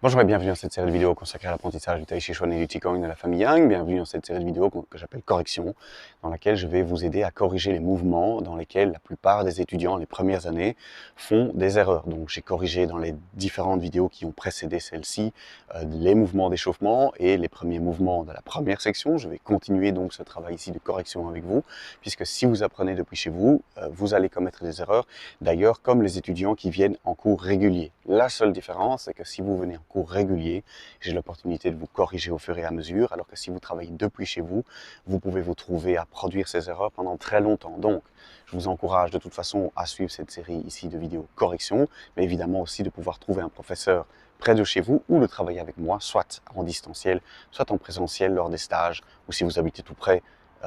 Bonjour et bienvenue dans cette série de vidéos consacrée à l'apprentissage du Tai Chi Chuan et du Qigong de la famille Yang. Bienvenue dans cette série de vidéos que j'appelle Correction, dans laquelle je vais vous aider à corriger les mouvements dans lesquels la plupart des étudiants les premières années font des erreurs. Donc j'ai corrigé dans les différentes vidéos qui ont précédé celle-ci les mouvements d'échauffement et les premiers mouvements de la première section. Je vais continuer donc ce travail ici de correction avec vous, puisque si vous apprenez depuis chez vous, vous allez commettre des erreurs. D'ailleurs, comme les étudiants qui viennent en cours réguliers. La seule différence, c'est que si vous venez en cours régulier, j'ai l'opportunité de vous corriger au fur et à mesure, alors que si vous travaillez depuis chez vous, vous pouvez vous trouver à produire ces erreurs pendant très longtemps. Donc, je vous encourage de toute façon à suivre cette série ici de vidéos correction, mais évidemment aussi de pouvoir trouver un professeur près de chez vous ou de travailler avec moi, soit en distanciel, soit en présentiel lors des stages, ou si vous habitez tout près,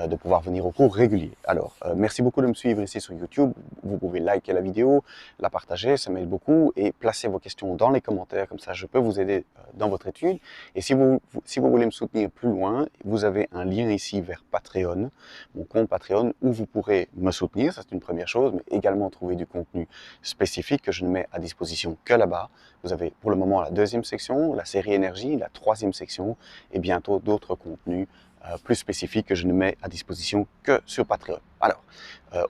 de pouvoir venir aux cours réguliers. Alors, merci beaucoup de me suivre ici sur YouTube. Vous pouvez liker la vidéo, la partager, ça m'aide beaucoup, et placer vos questions dans les commentaires, comme ça je peux vous aider dans votre étude. Et si vous voulez me soutenir plus loin, vous avez un lien ici vers Patreon, mon compte Patreon, où vous pourrez me soutenir, ça c'est une première chose, mais également trouver du contenu spécifique que je ne mets à disposition que là-bas. Vous avez pour le moment la deuxième section, la série énergie, la troisième section, et bientôt d'autres contenus plus spécifiques que je ne mets à disposition que sur Patreon. Alors,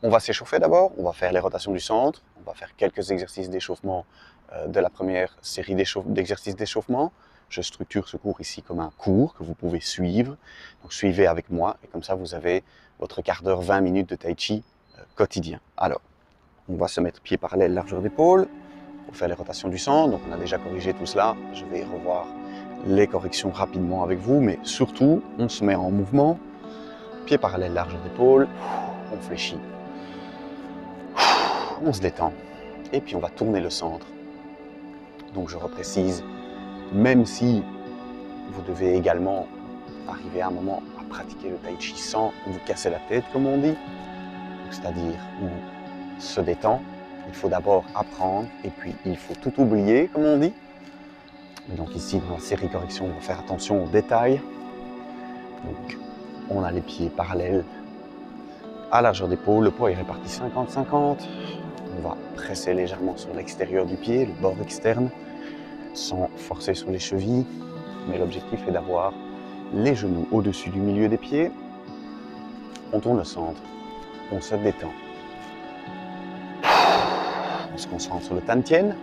on va s'échauffer d'abord, on va faire les rotations du centre, on va faire quelques exercices d'échauffement de la première série d'exercices d'échauffement. Je structure ce cours ici comme un cours que vous pouvez suivre. Donc suivez avec moi et comme ça vous avez votre quart d'heure, 20 minutes de Tai Chi quotidien. Alors, on va se mettre pied parallèle, largeur d'épaule pour faire les rotations du centre. Donc on a déjà corrigé tout cela. Je vais revoir les corrections rapidement avec vous, mais surtout, on se met en mouvement, pied parallèle, largeur d'épaule, on fléchit, on se détend, et puis on va tourner le centre. Donc je reprécise, même si vous devez également arriver à un moment à pratiquer le Tai Chi sans vous casser la tête, comme on dit, c'est-à-dire on se détend, il faut d'abord apprendre, et puis il faut tout oublier, comme on dit. Et donc ici, dans la série correction, on va faire attention aux détails. Donc, on a les pieds parallèles à largeur d'épaule, le poids est réparti 50-50. On va presser légèrement sur l'extérieur du pied, le bord externe, sans forcer sur les chevilles. Mais l'objectif est d'avoir les genoux au-dessus du milieu des pieds. On tourne le centre, on se détend. On se concentre sur le Tantien.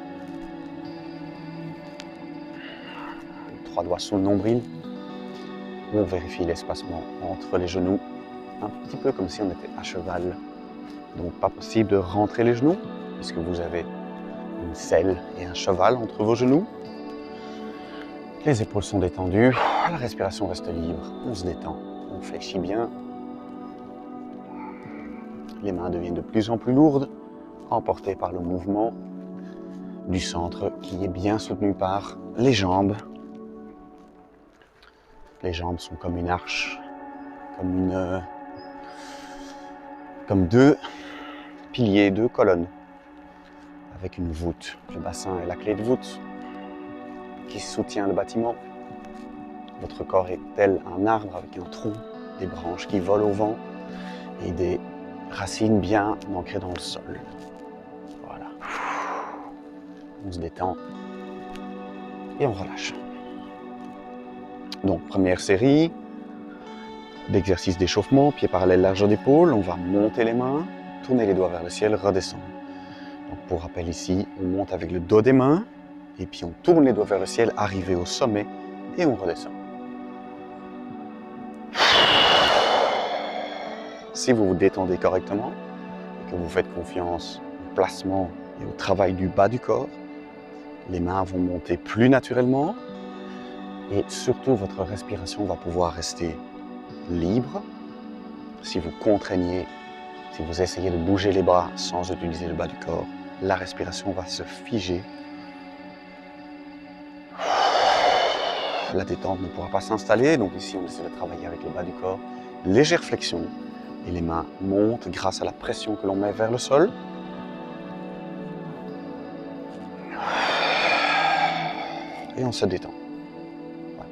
3 doigts sous le nombril. On vérifie l'espacement entre les genoux, un petit peu comme si on était à cheval. Donc pas possible de rentrer les genoux, puisque vous avez une selle et un cheval entre vos genoux. Les épaules sont détendues, la respiration reste libre, on se détend, on fléchit bien. Les mains deviennent de plus en plus lourdes, emportées par le mouvement du centre qui est bien soutenu par les jambes. Les jambes sont comme une arche, comme deux piliers, deux colonnes, avec une voûte. Le bassin est la clé de voûte qui soutient le bâtiment. Votre corps est tel un arbre avec un tronc, des branches qui volent au vent et des racines bien ancrées dans le sol. Voilà. On se détend et on relâche. Donc, première série d'exercices d'échauffement, pieds parallèles, largeur d'épaule. On va monter les mains, tourner les doigts vers le ciel, redescendre. Donc, pour rappel ici, on monte avec le dos des mains et puis on tourne les doigts vers le ciel, arriver au sommet et on redescend. Si vous vous détendez correctement et que vous faites confiance au placement et au travail du bas du corps, les mains vont monter plus naturellement et surtout votre respiration va pouvoir rester libre. Si vous contraignez, si vous essayez de bouger les bras sans utiliser le bas du corps, la respiration va se figer. La détente ne pourra pas s'installer, donc ici on essaie de travailler avec le bas du corps. Légère flexion et les mains montent grâce à la pression que l'on met vers le sol. Et on se détend. Voilà.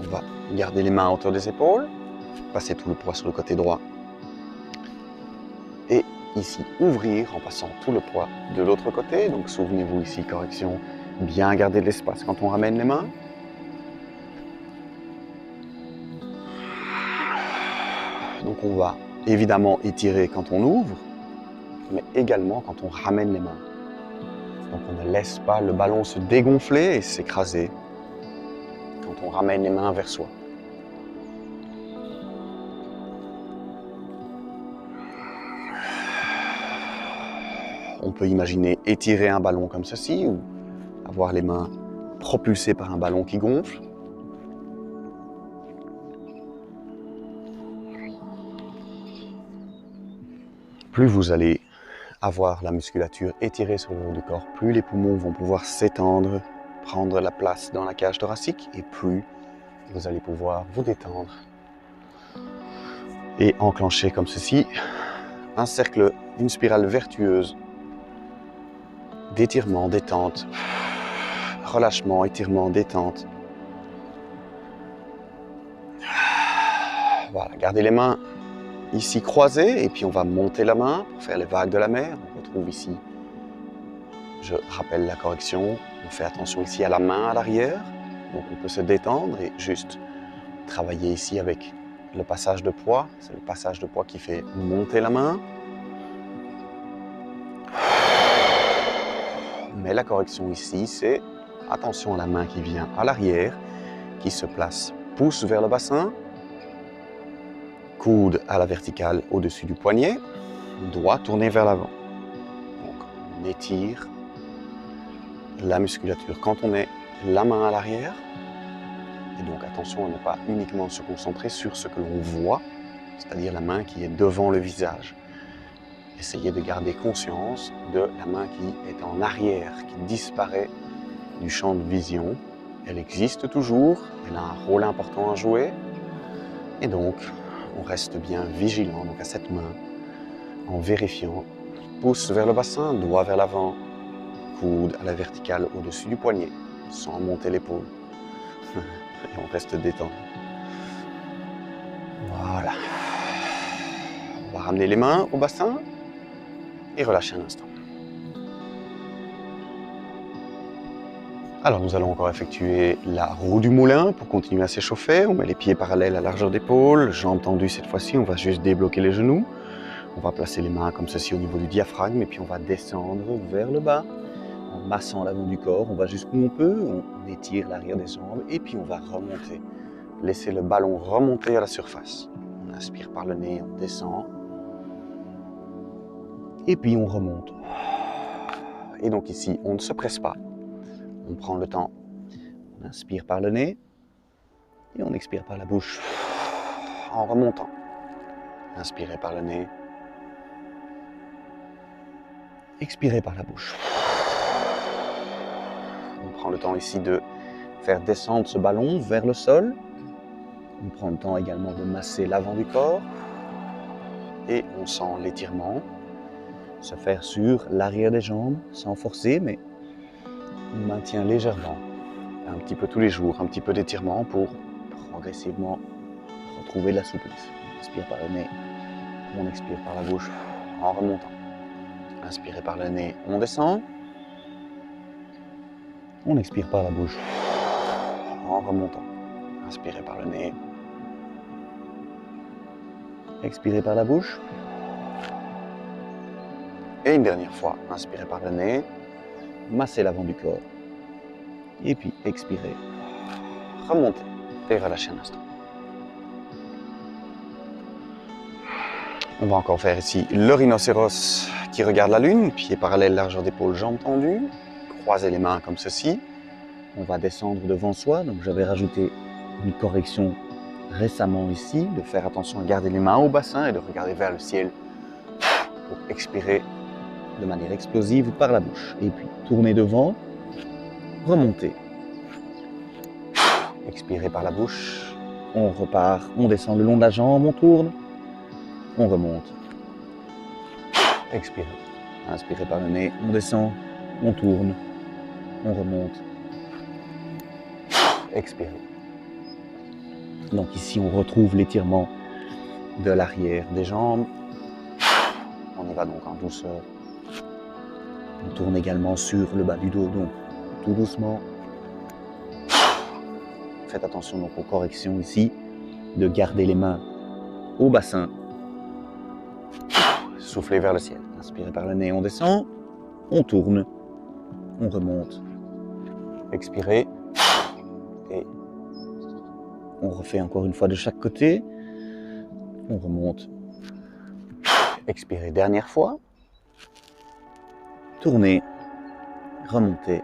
On va garder les mains à hauteur des épaules, passer tout le poids sur le côté droit. Et ici, ouvrir en passant tout le poids de l'autre côté. Donc souvenez-vous ici, correction, Bien garder de l'espace quand on ramène les mains. Donc on va évidemment étirer quand on ouvre, mais également quand on ramène les mains. Donc on ne laisse pas le ballon se dégonfler et s'écraser quand on ramène les mains vers soi. On peut imaginer étirer un ballon comme ceci ou avoir les mains propulsées par un ballon qui gonfle. Plus vous allez avoir la musculature étirée sur le haut du corps, plus les poumons vont pouvoir s'étendre, prendre la place dans la cage thoracique et plus vous allez pouvoir vous détendre et enclencher comme ceci un cercle, une spirale vertueuse d'étirement, détente, relâchement, étirement, détente. Voilà, gardez les mains ici croisées et puis on va monter la main pour faire les vagues de la mer. On retrouve ici, je rappelle la correction, on fait attention ici à la main à l'arrière. Donc on peut se détendre et juste travailler ici avec le passage de poids. C'est le passage de poids qui fait monter la main. Mais la correction ici, c'est attention à la main qui vient à l'arrière, qui se place, pouce vers le bassin, coude à la verticale au-dessus du poignet, doigt tourné vers l'avant. Donc on étire la musculature quand on est la main à l'arrière. Et donc attention à ne pas uniquement se concentrer sur ce que l'on voit, c'est-à-dire la main qui est devant le visage. Essayez de garder conscience de la main qui est en arrière, qui disparaît du champ de vision. Elle existe toujours, elle a un rôle important à jouer. Et donc, on reste bien vigilant donc à cette main en vérifiant pouce vers le bassin, doigt vers l'avant, coude à la verticale au-dessus du poignet, sans monter l'épaule. Et on reste détendu. Voilà. On va ramener les mains au bassin et relâcher un instant. Alors nous allons encore effectuer la roue du moulin pour continuer à s'échauffer. On met les pieds parallèles à largeur d'épaule, jambes tendues cette fois-ci, on va juste débloquer les genoux. On va placer les mains comme ceci au niveau du diaphragme et puis on va descendre vers le bas en massant l'avant du corps. On va jusqu'où on peut, on étire l'arrière des jambes et puis on va remonter. Laissez le ballon remonter à la surface. On inspire par le nez, on descend. Et puis on remonte. Et donc ici, on ne se presse pas. On prend le temps. On inspire par le nez et on expire par la bouche en remontant. Inspirez par le nez. Expirez par la bouche. On prend le temps ici de faire descendre ce ballon vers le sol. On prend le temps également de masser l'avant du corps. Et on sent l'étirement se faire sur l'arrière des jambes, sans forcer, mais on maintient légèrement, un petit peu tous les jours, un petit peu d'étirement pour progressivement retrouver de la souplesse. On inspire par le nez, on expire par la bouche en remontant. Inspirez par le nez, on descend. On expire par la bouche en remontant. Inspirez par le nez. Expirez par la bouche. Et une dernière fois, inspirez par le nez, massez l'avant du corps. Et puis expirez, remontez et relâchez un instant. On va encore faire ici le rhinocéros qui regarde la lune, pieds parallèles, largeur d'épaule, jambes tendues. Croisez les mains comme ceci. On va descendre devant soi. Donc j'avais rajouté une correction récemment ici, de faire attention à garder les mains au bassin et de regarder vers le ciel pour expirer de manière explosive par la bouche. Et puis tournez devant, remontez. Expirez par la bouche, on repart, on descend le long de la jambe, on tourne, on remonte. Expirez. Inspirez par le nez, on descend, on tourne, on remonte. Expirez. Donc ici, on retrouve l'étirement de l'arrière des jambes. On y va donc en douceur. On tourne également sur le bas du dos, donc tout doucement. Faites attention donc aux corrections ici, de garder les mains au bassin. Soufflez vers le ciel. Inspirez par le nez, on descend, on tourne, on remonte. Expirez et on refait encore une fois de chaque côté. On remonte. Expirez dernière fois. Tournez, remontez.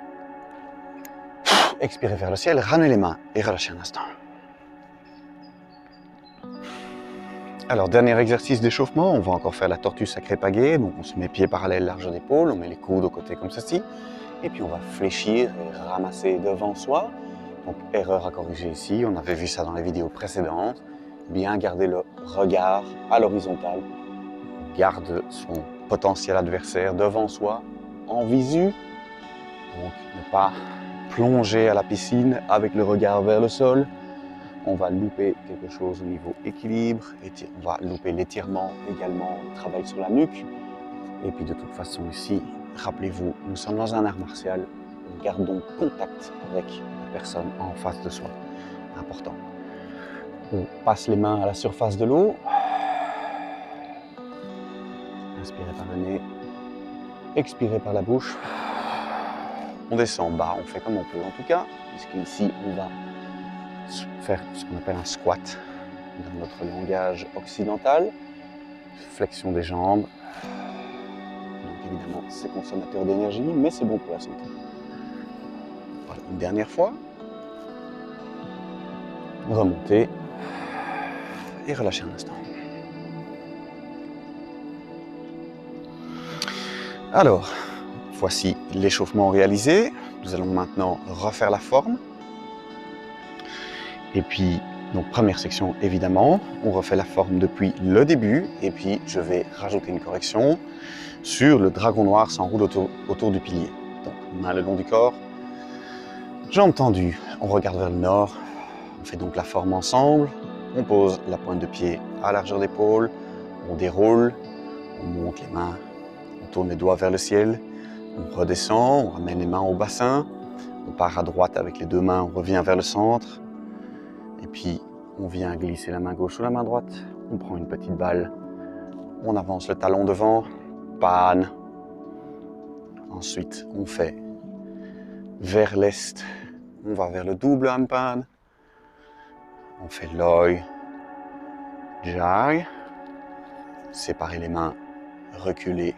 Expirez vers le ciel, ramenez les mains et relâchez un instant. Alors, dernier exercice d'échauffement, on va encore faire la tortue sacrée pagaie. Donc, on se met pieds parallèles, largeur d'épaule, on met les coudes aux côtés comme ceci. Et puis, on va fléchir et ramasser devant soi. Donc, erreur à corriger ici, on avait vu ça dans les vidéos précédentes. Bien garder le regard à l'horizontale. Garde son potentiel adversaire devant soi, en visu. Donc, ne pas plonger à la piscine avec le regard vers le sol. On va louper quelque chose au niveau équilibre, on va louper l'étirement également, le travail sur la nuque. Et puis de toute façon ici, rappelez-vous, nous sommes dans un art martial, gardons contact avec la personne en face de soi, important. On passe les mains à la surface de l'eau. Inspirez par le nez, expirez par la bouche. On descend bas, on fait comme on peut en tout cas, puisqu'ici on va faire ce qu'on appelle un squat dans notre langage occidental. Flexion des jambes. Donc évidemment, c'est consommateur d'énergie, mais c'est bon pour la santé. Voilà, une dernière fois. Remontez et relâchez un instant. Alors, voici l'échauffement réalisé. Nous allons maintenant refaire la forme. Et puis, donc première section évidemment, on refait la forme depuis le début et puis je vais rajouter une correction sur le dragon noir s'enroule autour du pilier. Donc main le long du corps, jambes tendues, on regarde vers le nord, on fait donc la forme ensemble, on pose la pointe de pied à largeur d'épaule, on déroule, on monte les mains, on tourne les doigts vers le ciel, on redescend, on ramène les mains au bassin, on part à droite avec les deux mains, on revient vers le centre. Et puis, on vient glisser la main gauche sur la main droite. On prend une petite balle. On avance le talon devant. Pan. Ensuite, on fait vers l'est. On va vers le double hanpan. On fait loi. Jai. Séparer les mains. Reculer.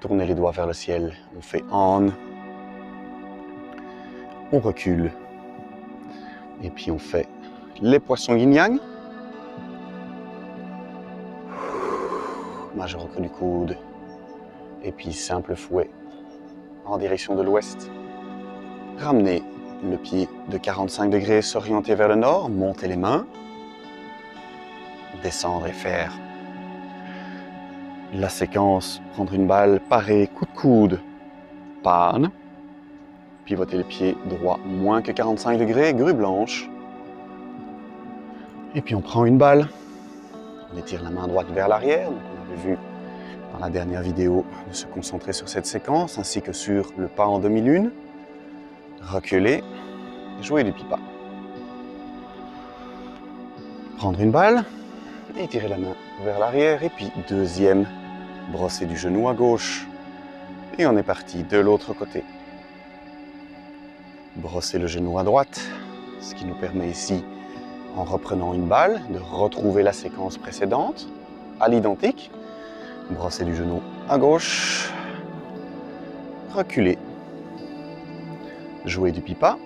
Tourner les doigts vers le ciel. On fait an. On recule. Et puis on fait les poissons yin-yang. Majeur au creux du coude. Et puis simple fouet en direction de l'ouest. Ramenez le pied de 45 degrés, s'orienter vers le nord, monter les mains. Descendre et faire la séquence, prendre une balle, parer, coup de coude, pan. Pivoter le pied droit moins que 45 degrés, grue blanche. Et puis on prend une balle. On étire la main droite vers l'arrière. On avait vu dans la dernière vidéo de se concentrer sur cette séquence, ainsi que sur le pas en demi-lune. Reculer, jouer du pipa. Prendre une balle, étirer la main vers l'arrière. Et puis deuxième, brosser du genou à gauche. Et on est parti de l'autre côté. Brosser le genou à droite, ce qui nous permet ici, en reprenant une balle, de retrouver la séquence précédente à l'identique. Brosser du genou à gauche, reculer, jouer du pipa,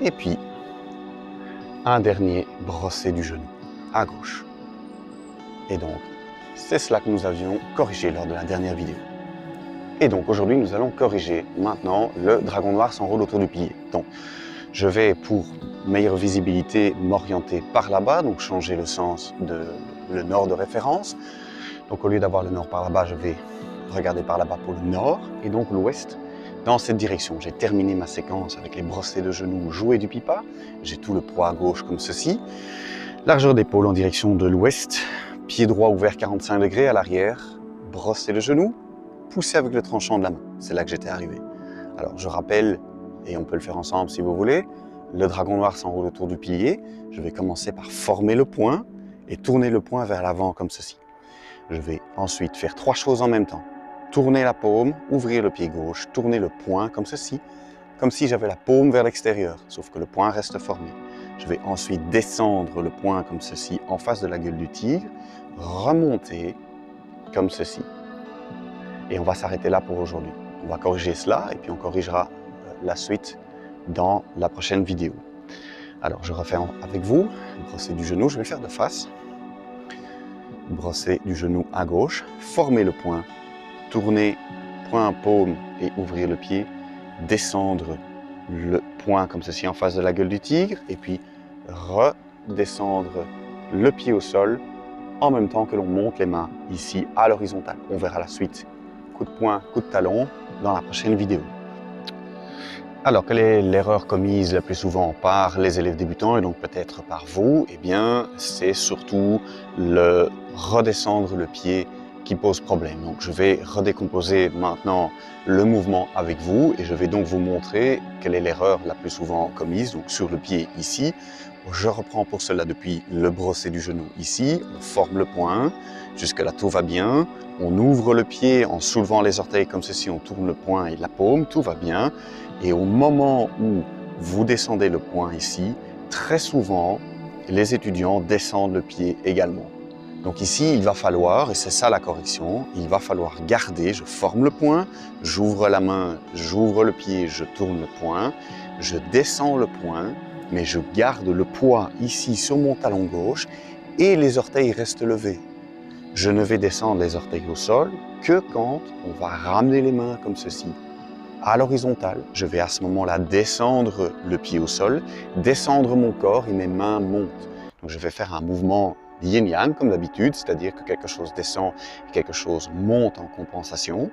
et puis un dernier brosser du genou à gauche. Et donc, c'est cela que nous avions corrigé lors de la dernière vidéo. Et donc aujourd'hui, nous allons corriger maintenant le dragon noir s'enroule autour du pilier. Donc, je vais, pour meilleure visibilité, m'orienter par là-bas, donc changer le sens de le nord de référence. Donc au lieu d'avoir le nord par là-bas, je vais regarder par là-bas pour le nord, et donc l'ouest dans cette direction. J'ai terminé ma séquence avec les brossés de genoux, jouer du pipa. J'ai tout le poids à gauche comme ceci. Largeur d'épaule en direction de l'ouest, pied droit ouvert 45 degrés à l'arrière, brosser le genou, pousser avec le tranchant de la main. C'est là que j'étais arrivé. Alors je rappelle, et on peut le faire ensemble si vous voulez, le dragon noir s'enroule autour du pilier. Je vais commencer par former le poing et tourner le poing vers l'avant comme ceci. Je vais ensuite faire 3 choses en même temps. Tourner la paume, ouvrir le pied gauche, tourner le poing comme ceci, comme si j'avais la paume vers l'extérieur, sauf que le poing reste formé. Je vais ensuite descendre le poing comme ceci en face de la gueule du tigre, remonter comme ceci. Et on va s'arrêter là pour aujourd'hui. On va corriger cela et puis on corrigera la suite dans la prochaine vidéo. Alors je refais avec vous, brosser du genou, je vais le faire de face. Brosser du genou à gauche, former le poing, tourner poing, paume et ouvrir le pied, descendre le poing comme ceci en face de la gueule du tigre et puis redescendre le pied au sol en même temps que l'on monte les mains ici à l'horizontale. On verra la suite, coup de poing, coup de talon dans la prochaine vidéo. Alors, quelle est l'erreur commise la plus souvent par les élèves débutants et donc peut-être par vous? Eh bien, c'est surtout le redescendre le pied qui pose problème. Donc, je vais redécomposer maintenant le mouvement avec vous et je vais donc vous montrer quelle est l'erreur la plus souvent commise. Donc, sur le pied ici, je reprends pour cela depuis le brosser du genou ici, on forme le poing, jusque-là tout va bien. On ouvre le pied en soulevant les orteils comme ceci, on tourne le poing et la paume, tout va bien. Et au moment où vous descendez le poing ici, très souvent, les étudiants descendent le pied également. Donc ici, il va falloir, et c'est ça la correction, il va falloir garder, je forme le poing, j'ouvre la main, j'ouvre le pied, je tourne le poing, je descends le poing, mais je garde le poids ici sur mon talon gauche et les orteils restent levés. Je ne vais descendre les orteils au sol que quand on va ramener les mains comme ceci. À l'horizontale, je vais à ce moment-là descendre le pied au sol, descendre mon corps et mes mains montent. Donc je vais faire un mouvement yin-yang comme d'habitude, c'est-à-dire que quelque chose descend et quelque chose monte en compensation.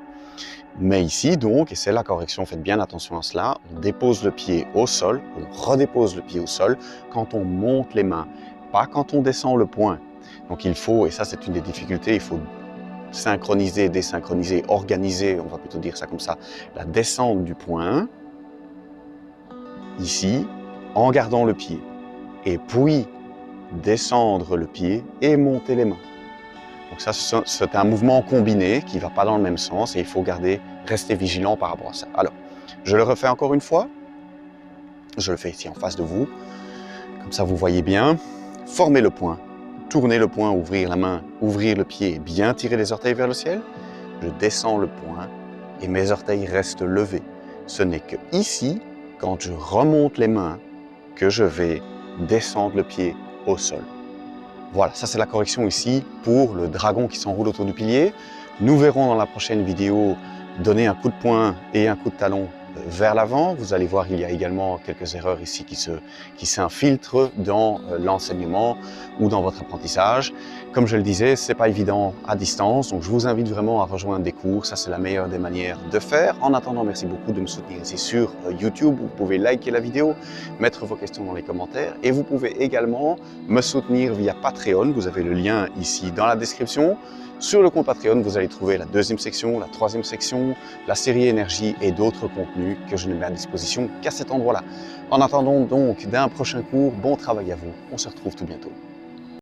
Mais ici donc, et c'est la correction, faites bien attention à cela, on dépose le pied au sol, on redépose le pied au sol quand on monte les mains, pas quand on descend le poing. Donc il faut, et ça c'est une des difficultés, il faut synchroniser, désynchroniser, organiser, on va plutôt dire ça comme ça, la descente du poing, ici, en gardant le pied. Et puis, descendre le pied et monter les mains. Donc ça, c'est un mouvement combiné qui ne va pas dans le même sens et il faut rester vigilant par rapport à ça. Alors, je le refais encore une fois. Je le fais ici en face de vous. Comme ça, vous voyez bien. Formez le poing. Tournez le poing, ouvrir la main, ouvrir le pied, bien tirer les orteils vers le ciel. Je descends le poing et mes orteils restent levés. Ce n'est que ici, quand je remonte les mains, que je vais descendre le pied au sol. Voilà, ça c'est la correction ici pour le dragon qui s'enroule autour du pilier. Nous verrons dans la prochaine vidéo donner un coup de poing et un coup de talon vers l'avant. Vous allez voir, il y a également quelques erreurs ici qui s'infiltrent dans l'enseignement ou dans votre apprentissage. Comme je le disais, c'est pas évident à distance, donc je vous invite vraiment à rejoindre des cours. Ça, c'est la meilleure des manières de faire. En attendant, merci beaucoup de me soutenir ici sur YouTube. Vous pouvez liker la vidéo, mettre vos questions dans les commentaires et vous pouvez également me soutenir via Patreon. Vous avez le lien ici dans la description. Sur le compte Patreon, vous allez trouver la 2e section, la 3e section, la série énergie et d'autres contenus que je ne mets à disposition qu'à cet endroit-là. En attendant donc d'un prochain cours, bon travail à vous. On se retrouve tout bientôt.